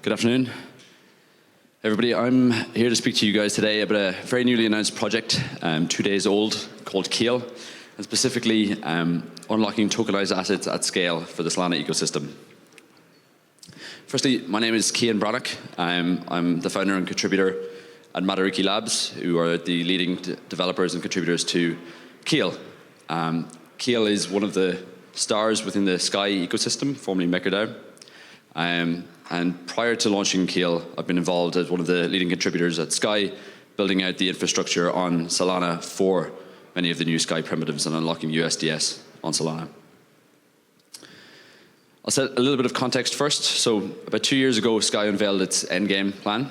Good afternoon, everybody. I'm here to speak to you guys today about a very newly announced project, 2 days old, called Keel, and specifically unlocking tokenized assets at scale for the Solana ecosystem. Firstly, my name is Cian. I'm the founder and contributor at Matariki Labs, who are the leading developers and contributors to Keel. Keel is one of the stars within the Sky ecosystem, formerly MakerDAO. And prior to launching Keel, I've been involved as one of the leading contributors at Sky, building out the infrastructure on Solana for many of the new Sky primitives and unlocking USDS on Solana. I'll set a little bit of context first. So about 2 years ago, Sky unveiled its endgame plan.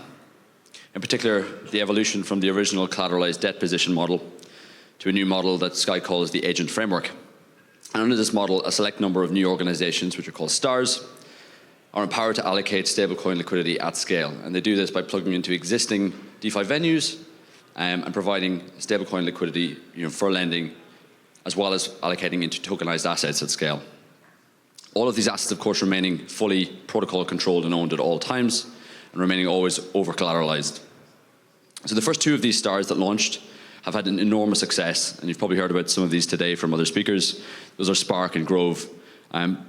In particular, the evolution from the original collateralized debt position model to a new model that Sky calls the agent framework. And under this model, a select number of new organizations, which are called stars, are empowered to allocate stablecoin liquidity at scale. And they do this by plugging into existing DeFi venues and providing stablecoin liquidity for lending, as well as allocating into tokenized assets at scale. All of these assets, of course, remaining fully protocol controlled and owned at all times, and remaining always over-collateralized. So the first two of these stars that launched have had an enormous success, and you've probably heard about some of these today from other speakers. Those are Spark and Grove,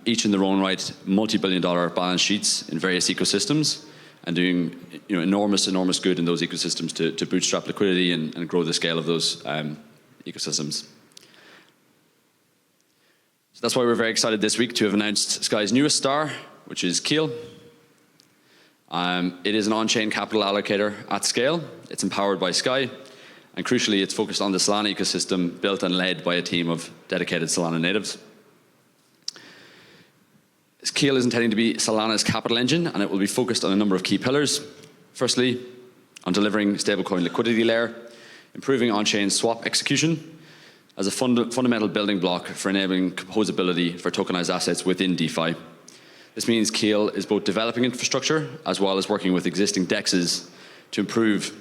each in their own right, multi-billion-dollar balance sheets in various ecosystems, and doing enormous good in those ecosystems to bootstrap liquidity and grow the scale of those ecosystems. So that's why we're very excited this week to have announced Sky's newest star, which is Keel. It is an on-chain capital allocator at scale. It's empowered by Sky, and crucially, it's focused on the Solana ecosystem, built and led by a team of dedicated Solana natives. Keel is intending to be Solana's capital engine, and it will be focused on a number of key pillars. Firstly, on delivering stablecoin liquidity layer, improving on-chain swap execution as a fundamental building block for enabling composability for tokenized assets within DeFi. This means Keel is both developing infrastructure as well as working with existing DEXs to improve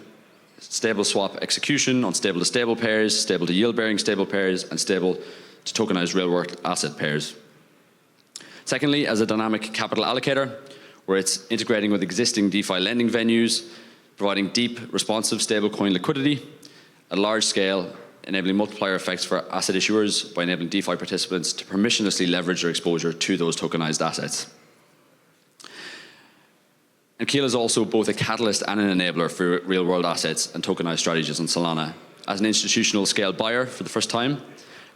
stable swap execution on stable-to-stable pairs, stable-to-yield-bearing stable pairs, and stable-to tokenized real-world asset pairs. Secondly, as a dynamic capital allocator, where it's integrating with existing DeFi lending venues, providing deep, responsive stablecoin liquidity at large scale, enabling multiplier effects for asset issuers by enabling DeFi participants to permissionlessly leverage their exposure to those tokenized assets. And Keel is also both a catalyst and an enabler for real-world assets and tokenized strategies on Solana, as an institutional scale buyer for the first time,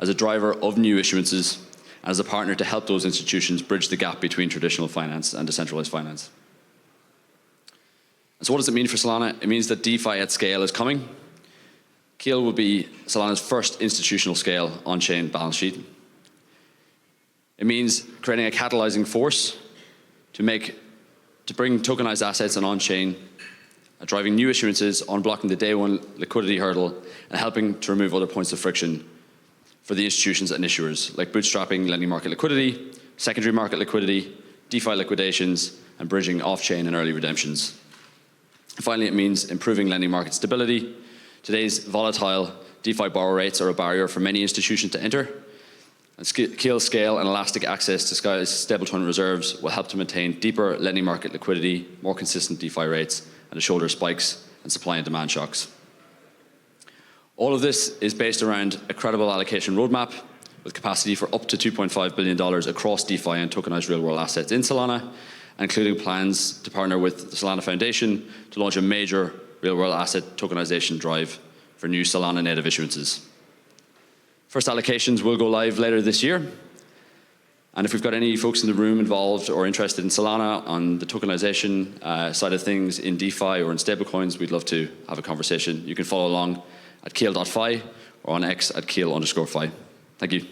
as a driver of new issuances, and as a partner to help those institutions bridge the gap between traditional finance and decentralized finance. And so what does it mean for Solana? It means that DeFi at scale is coming. Keel will be Solana's first institutional scale on-chain balance sheet. It means creating a catalyzing force to bring tokenized assets and on-chain, driving new issuances, unblocking the day one liquidity hurdle, and helping to remove other points of friction for the institutions and issuers, like bootstrapping lending market liquidity, secondary market liquidity, DeFi liquidations, and bridging off-chain and early redemptions. And finally, it means improving lending market stability. Today's volatile DeFi borrow rates are a barrier for many institutions to enter, and Keel's scale and elastic access to Sky's stablecoin reserves will help to maintain deeper lending market liquidity, more consistent DeFi rates, and to shoulder spikes and supply and demand shocks. All of this is based around a credible allocation roadmap with capacity for up to $2.5 billion across DeFi and tokenized real-world assets in Solana, including plans to partner with the Solana Foundation to launch a major real-world asset tokenization drive for new Solana native issuances. First allocations will go live later this year. And if we've got any folks in the room involved or interested in Solana on the tokenization side of things in DeFi or in stablecoins, we'd love to have a conversation. You can follow along at keel.fi or on X at keel_fi. Thank you.